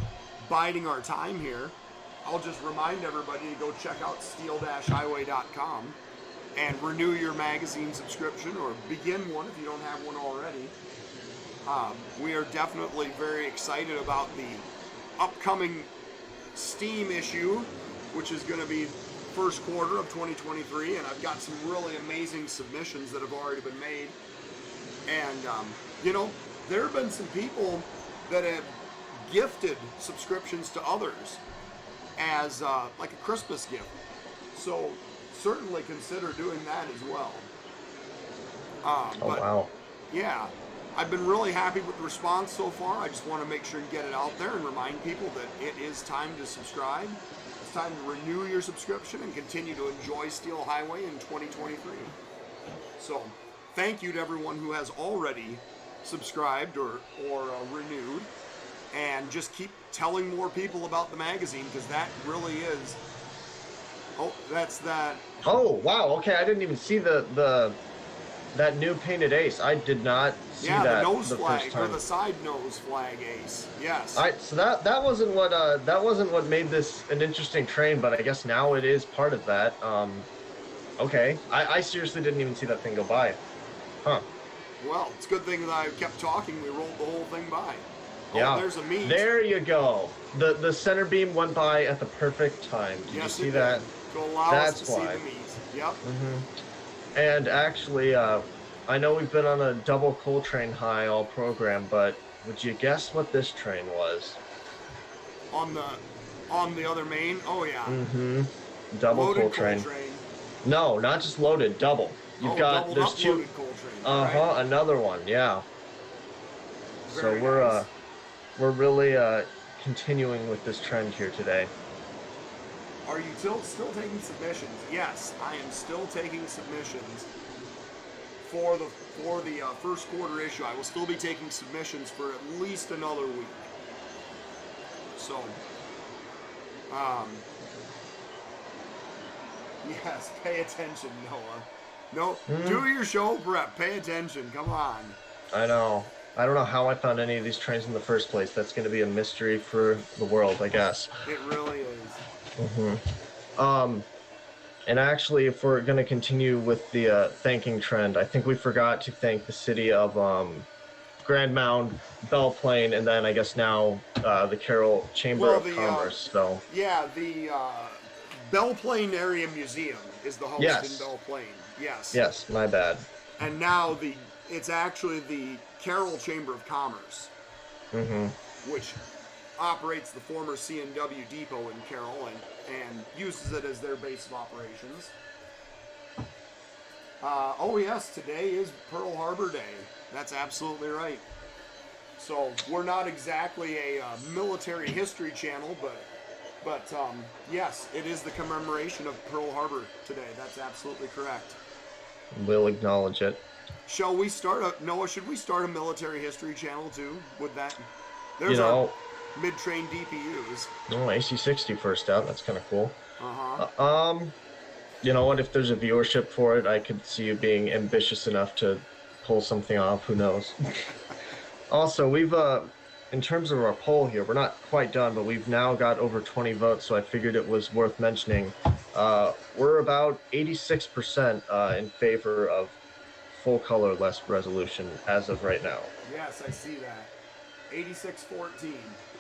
biding our time here, I'll just remind everybody to go check out steel-highway.com and renew your magazine subscription, or begin one if you don't have one already. We are definitely very excited about the upcoming Steam issue, which is going to be first quarter of 2023, and I've got some really amazing submissions that have already been made. And there have been some people that have gifted subscriptions to others as like a Christmas gift, so certainly consider doing that as well. Wow. Yeah, I've been really happy with the response so far. I just want to make sure and get it out there and remind people that it is time to subscribe. It's time to renew your subscription and continue to enjoy Steel Highway in 2023. So thank you to everyone who has already subscribed or renewed. and just keep telling more people about the magazine, because that really is. Oh, that's that. Oh, wow. Okay, I didn't even see that new painted ace. I did not see Yeah, that the nose first flag, or time. the side nose flag ace. Yes. All right, so that wasn't what made this an interesting train, but I guess now it is part of that. Okay, I seriously didn't even see that thing go by. Huh. Well, it's a good thing that I kept talking. We rolled the whole thing by. Oh, Yeah. there's a meet. There you go. The center beam went by at the perfect time. Did Yes, you see it that? did. To allow That's us to why. see the meet. Yep. And actually, I know we've been on a double coal train high all program, but would you guess what this train was? On the other main. Oh yeah. Double Loaded coal train. No, not just loaded, double. You've got doubled there's up two. loaded coal train. Right. Another one, yeah. Very So nice. we're really continuing with this trend here today. Are you still taking submissions? Yes, I am still taking submissions for the first quarter issue. I will still be taking submissions for at least another week. So, yes, pay attention, Noah. No, do your show prep. Pay attention. Come on. I know. I don't know how I found any of these trains in the first place. That's going to be a mystery for the world, I guess. It really is. And actually, if we're going to continue with the thanking trend, I think we forgot to thank the city of Grand Mound, Belle Plaine, and then I guess now the Carroll Chamber of Commerce. So yeah, the Belle Plaine Area Museum is the host Yes. in Belle Plaine. Yes. Yes, my bad. And now it's actually the Carroll Chamber of Commerce, which operates the former C&W depot in Carroll and uses it as their base of operations. Oh yes, today is Pearl Harbor Day. That's absolutely right. So we're not exactly a military history channel, but yes, it is the commemoration of Pearl Harbor today. That's absolutely correct. We'll acknowledge it. Shall we start Noah, should we start a military history channel too? Would that? There's You know, our mid-train DPUs. oh, AC60 first out. That's kind of cool. Uh-huh. You know what? If there's a viewership for it, I could see you being ambitious enough to pull something off. Who knows? Also, we've in terms of our poll here, we're not quite done, but we've now got over 20 votes, so I figured it was worth mentioning. We're about 86% in favor of full color, less resolution as of right now. Yes, I see that. 86-14.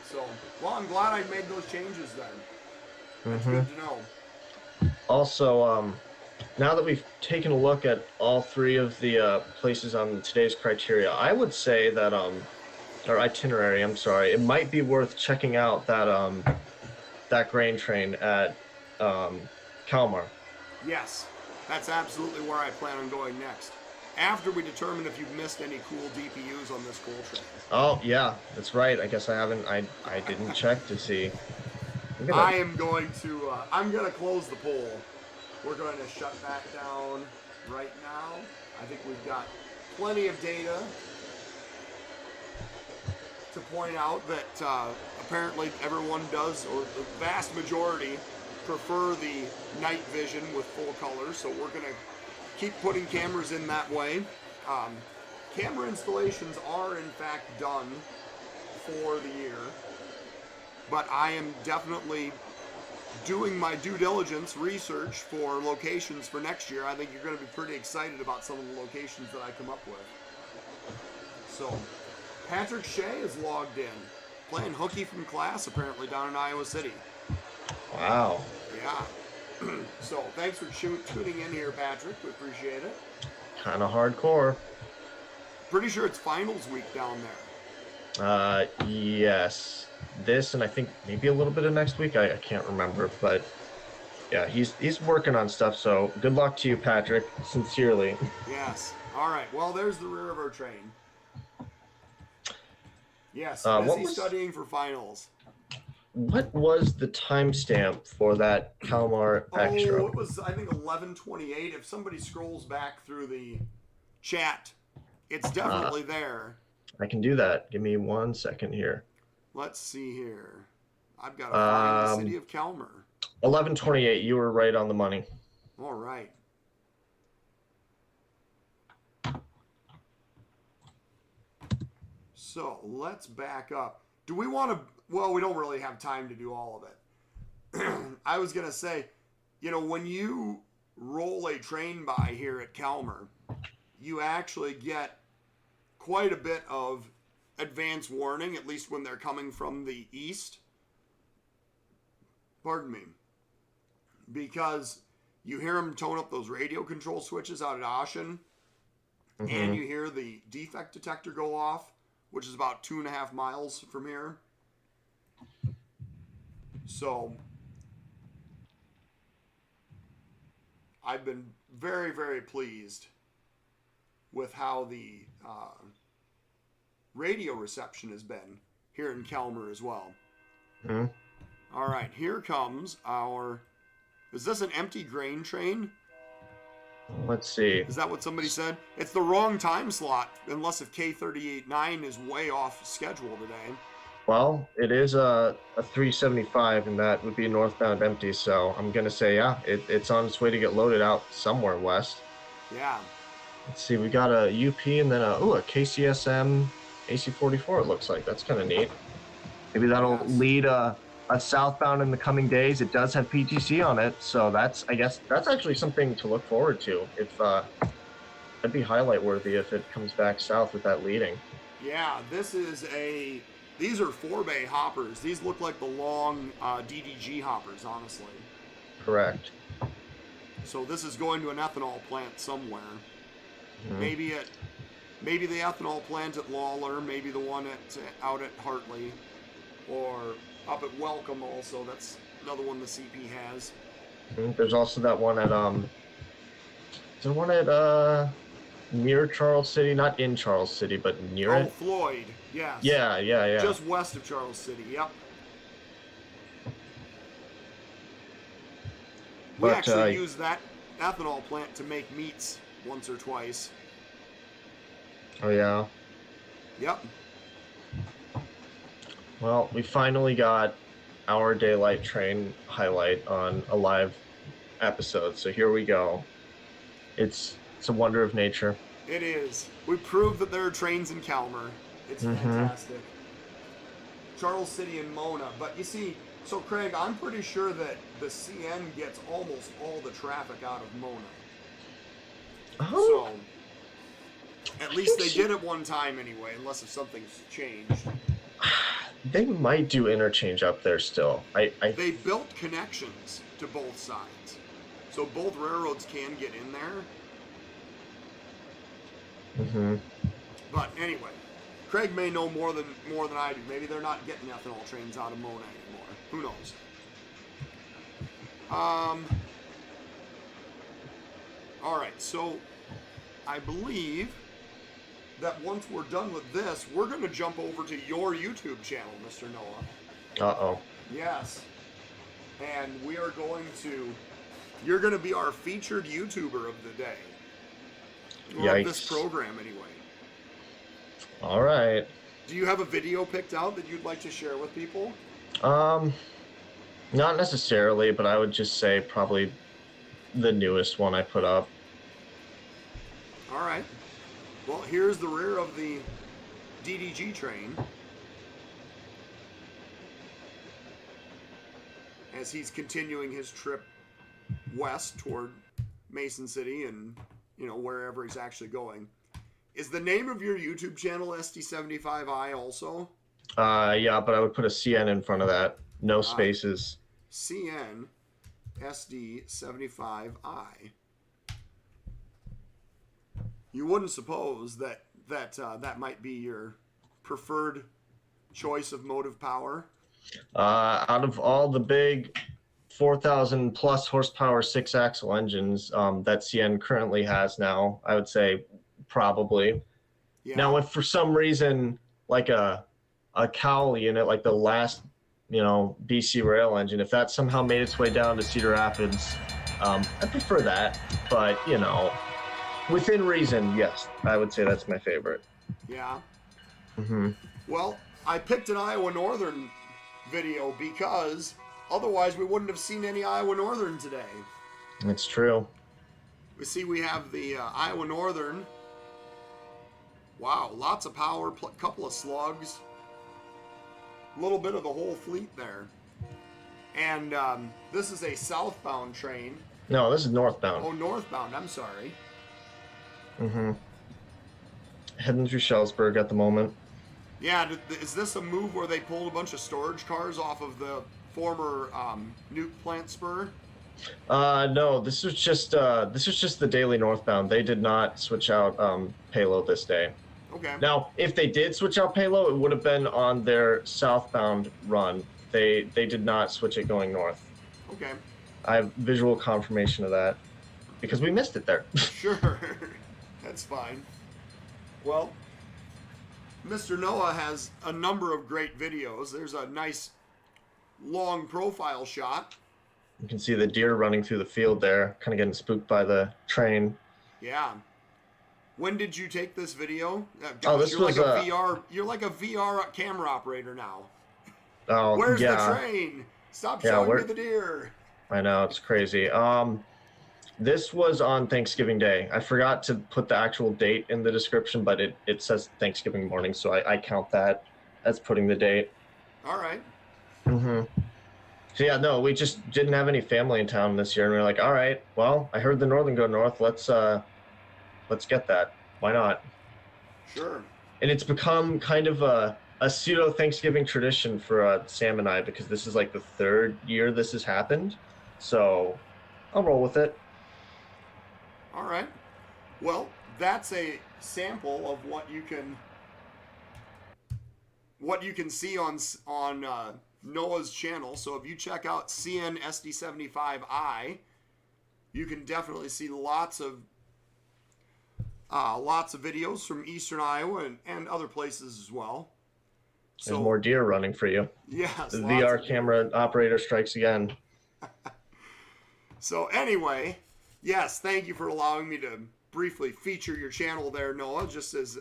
So, well, I'm glad I made those changes then. That's good to know. Also, now that we've taken a look at all three of the places on today's criteria, I would say that, or itinerary, I'm sorry, it might be worth checking out that grain train at Calmar. Yes, that's absolutely where I plan on going next. After we determine if you've missed any cool DPUs on this coal train. Oh, yeah, that's right. I guess I haven't, I didn't check to see. I'm going to close the poll. We're going to shut that down right now. I think we've got plenty of data to point out that apparently everyone does, or the vast majority, prefer the night vision with full color, so we're going to keep putting cameras in that way. Camera installations are in fact done for the year, but I am definitely doing my due diligence research for locations for next year. I think you're going to be pretty excited about some of the locations that I come up with. So, Patrick Shea is logged in, playing hooky from class apparently down in Iowa City. Wow. Yeah. So, thanks for tuning in here, Patrick. We appreciate it. Kind of hardcore. Pretty sure it's finals week down there. Yes. This and I think maybe a little bit of next week. I can't remember, but yeah, he's working on stuff. So good luck to you, Patrick. Sincerely. Yes. All right. Well, there's the rear of our train. Yes. Busy studying for finals. What was the timestamp for that Calmar extra? Oh, it was, I think, 11:28. If somebody scrolls back through the chat, it's definitely there. I can do that. Give me 1 second here. Let's see here. I've got to find the city of Calmar. 11:28. You were right on the money. All right. So let's back up. Do we want to? Well, we don't really have time to do all of it. I was going to say, you know, when you roll a train by here at Calmar, you actually get quite a bit of advance warning, at least when they're coming from the east. Pardon me. Because you hear them tone up those radio control switches out at Ashen, and you hear the defect detector go off, which is about 2.5 miles from here. So I've been very, very pleased with how the radio reception has been here in Calmar as well. All right, here comes our... Is this an empty grain train? Let's see. Is that what somebody said? It's the wrong time slot, unless if K38.9 is way off schedule today. Well, it is a 375, and that would be northbound empty. So I'm gonna say, yeah, it's on its way to get loaded out somewhere west. Yeah. Let's see, we got a UP and then a KCSM AC44. It looks like that's kind of neat. Maybe that'll lead a southbound in the coming days. It does have PTC on it, so I guess that's actually something to look forward to. If that'd be highlight worthy if it comes back south with that leading. Yeah, these are 4-bay hoppers. These look like the long DDG hoppers, honestly. Correct. So this is going to an ethanol plant somewhere. Maybe the ethanol plant at Lawler, maybe the one out at Hartley, or up at Welcome also. That's another one the CP has. There's also that one at is there one at near Charles City, not in Charles City, but near it? Floyd, yes. Yeah. Just west of Charles City, yep. We actually use that ethanol plant to make meats once or twice. Oh, yeah? Yep. Well, we finally got our daylight train highlight on a live episode, so here we go. It's a wonder of nature. It is. We proved that there are trains in Calmar. It's fantastic. Charles City and Mona. But you see, so Craig, I'm pretty sure that the CN gets almost all the traffic out of Mona. Oh. So, at least they did at one time anyway, unless if something's changed. They might do interchange up there still. They built connections to both sides. So both railroads can get in there. But anyway, Craig may know more than I do. Maybe they're not getting ethanol trains out of Mona anymore. Who knows? All right, so I believe that once we're done with this, we're going to jump over to your YouTube channel, Mr. Noah. Uh-oh. Yes. And you're going to be our featured YouTuber of the day. Or of this program, anyway. All right. Do you have a video picked out that you'd like to share with people? Not necessarily, but I would just say probably the newest one I put up. All right. Well, here's the rear of the DDG train as he's continuing his trip west toward Mason City and, wherever he's actually going. Is the name of your YouTube channel SD75i also? Yeah, but I would put a CN in front of that. No spaces. CN SD75i. You wouldn't suppose that might be your preferred choice of motive power? Out of all the big 4,000 plus horsepower 6-axle engines that CN currently has now, I would say probably. Yeah. Now, if for some reason, like a cowl unit, like the last, BC rail engine, if that somehow made its way down to Cedar Rapids, I prefer that. But, within reason, yes, I would say that's my favorite. Yeah. Mm-hmm. Well, I picked an Iowa Northern video because otherwise we wouldn't have seen any Iowa Northern today. It's true. We see we have the Iowa Northern. Wow, lots of power, couple of slugs. A little bit of the whole fleet there. And this is a southbound train. No, this is northbound. Oh, northbound, I'm sorry. Mm-hmm. Heading through Shellsburg at the moment. Yeah, is this a move where they pulled a bunch of storage cars off of the former nuke plant spur? No, this was just the daily northbound. They did not switch out payload this day. Okay. Now, if they did switch out payload, it would have been on their southbound run. They did not switch it going north. Okay. I have visual confirmation of that because we missed it there. Sure. That's fine. Well, Mr. Noah has a number of great videos. There's a nice long profile shot. You can see the deer running through the field there, kind of getting spooked by the train. Yeah. When did you take this video? Oh, this you're was like a VR. You're like a VR camera operator now. Oh, Where's yeah. the train? Stop showing me the deer. I know, it's crazy. This was on Thanksgiving Day. I forgot to put the actual date in the description, but it says Thanksgiving morning, so I count that as putting the date. All right. Mm-hmm. So yeah, no, we just didn't have any family in town this year, and we were like, all right, well, I heard the Northern go north. Let's get that. Why not? Sure. And it's become kind of a pseudo Thanksgiving tradition for Sam and I, because this is like the third year this has happened. So I'll roll with it. All right. Well, that's a sample of what you can see on Noah's channel. So if you check out CNSD75I, you can definitely see lots of videos from Eastern Iowa and other places as well. There's more deer running for you. Yes. The VR camera operator strikes again. So anyway, yes, thank you for allowing me to briefly feature your channel there, Noah, just as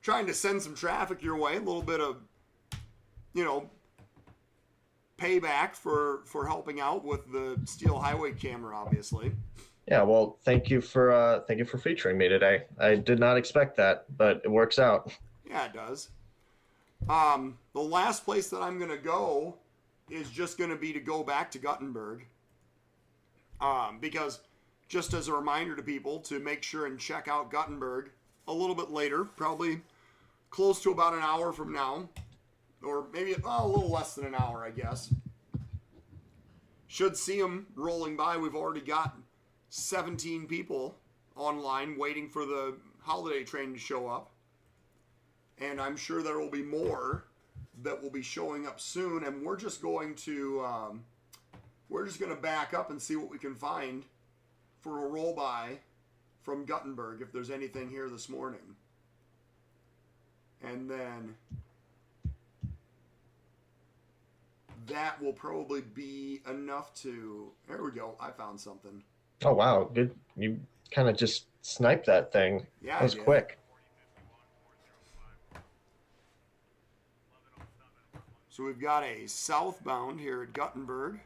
trying to send some traffic your way, a little bit of, payback for helping out with the Steel Highway camera, obviously. Yeah, well, thank you for featuring me today. I did not expect that, but it works out. Yeah, it does. The last place that I'm going to go is just going to be to go back to Guttenberg. Because just as a reminder to people to make sure and check out Guttenberg a little bit later, probably close to about an hour from now, or maybe a little less than an hour, I guess. Should see them rolling by. We've already got 17 people online waiting for the holiday train to show up. And I'm sure there will be more that will be showing up soon. And we're just going to back up and see what we can find for a roll by from Guttenberg if there's anything here this morning. And then that will probably be enough to... There we go. I found something. Oh, wow. Good. You kind of just sniped that thing. Yeah, that was quick. So we've got a southbound here at Guttenberg.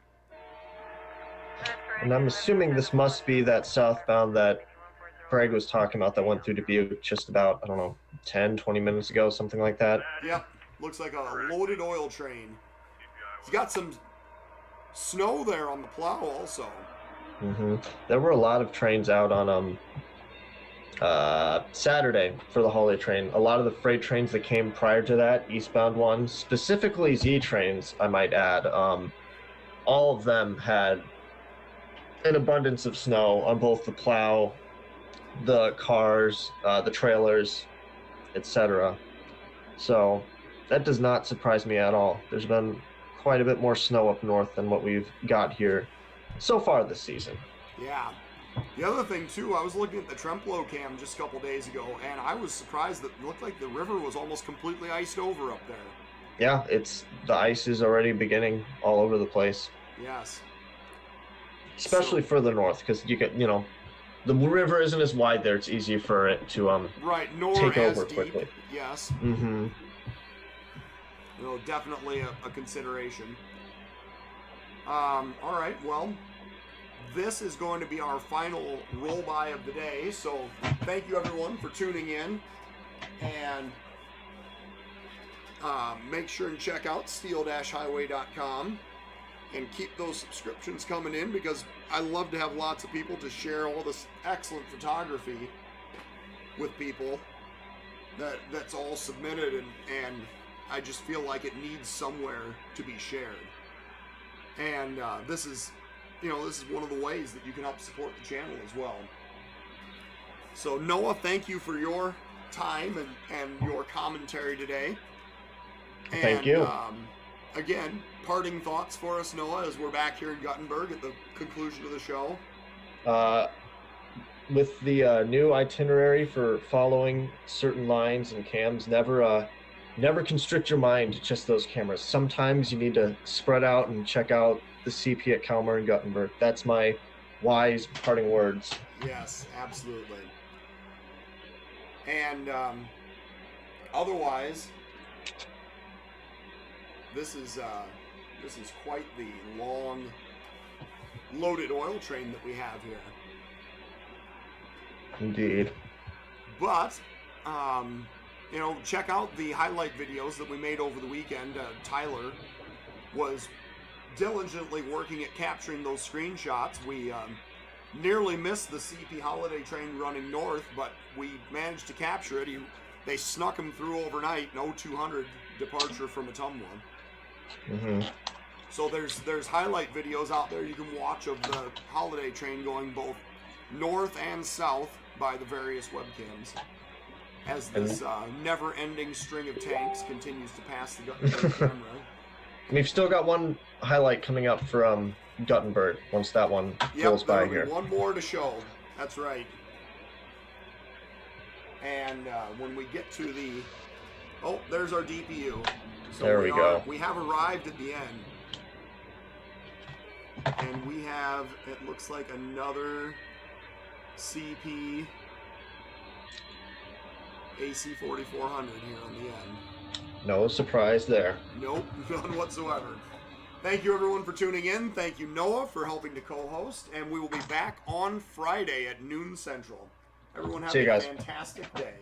And I'm assuming this must be that southbound that Craig was talking about that went through Dubuque just about, 10, 20 minutes ago, something like that. Yep. Looks like a loaded oil train. It's got some snow there on the plow also. Mm-hmm. There were a lot of trains out on Saturday for the holiday train. A lot of the freight trains that came prior to that, eastbound ones, specifically Z trains, I might add, all of them had an abundance of snow on both the plow, the cars, the trailers, etc. So that does not surprise me at all. There's been quite a bit more snow up north than what we've got here so far this season. Yeah. The other thing, too, I was looking at the Tremplo cam just a couple days ago, and I was surprised that it looked like the river was almost completely iced over up there. Yeah, the ice is already beginning all over the place. Yes. Especially further north, because you get, the river isn't as wide there. It's easier for it to right, nor take as over deep. quickly. Yes. Mm-hmm. definitely a consideration. All right, well, this is going to be our final roll by of the day. So thank you everyone for tuning in, and make sure and check out steel-highway.com and keep those subscriptions coming in, because I love to have lots of people to share all this excellent photography with people that's all submitted, and I just feel like it needs somewhere to be shared. And this is one of the ways that you can help support the channel as well. So Noah, thank you for your time and your commentary today. And, thank you. Again, parting thoughts for us, Noah, as we're back here in Guttenberg at the conclusion of the show. With the new itinerary for following certain lines and cams, never constrict your mind to just those cameras. Sometimes you need to spread out and check out the CP at Calmar and Guttenberg. That's my wise parting words. Yes, absolutely. And otherwise, this is quite the long, loaded oil train that we have here. Indeed. But check out the highlight videos that we made over the weekend. Tyler was diligently working at capturing those screenshots. We nearly missed the CP holiday train running north, but we managed to capture it. They snuck him through overnight, an 0200 departure from Atumwa. Mm-hmm. So there's highlight videos out there you can watch of the holiday train going both north and south by the various webcams, as this never-ending string of tanks continues to pass the Guttenberg camera. We've still got one highlight coming up from Guttenberg once that one goes by here. One more to show. That's right. And when we get to the... Oh, there's our DPU. So there we go. We have arrived at the end. And we have, it looks like, another CP AC 4400 here on the end. No surprise there. Nope, none whatsoever. Thank you everyone for tuning in. Thank you Noah for helping to co-host, and we will be back on Friday at noon Central. Everyone have a fantastic day.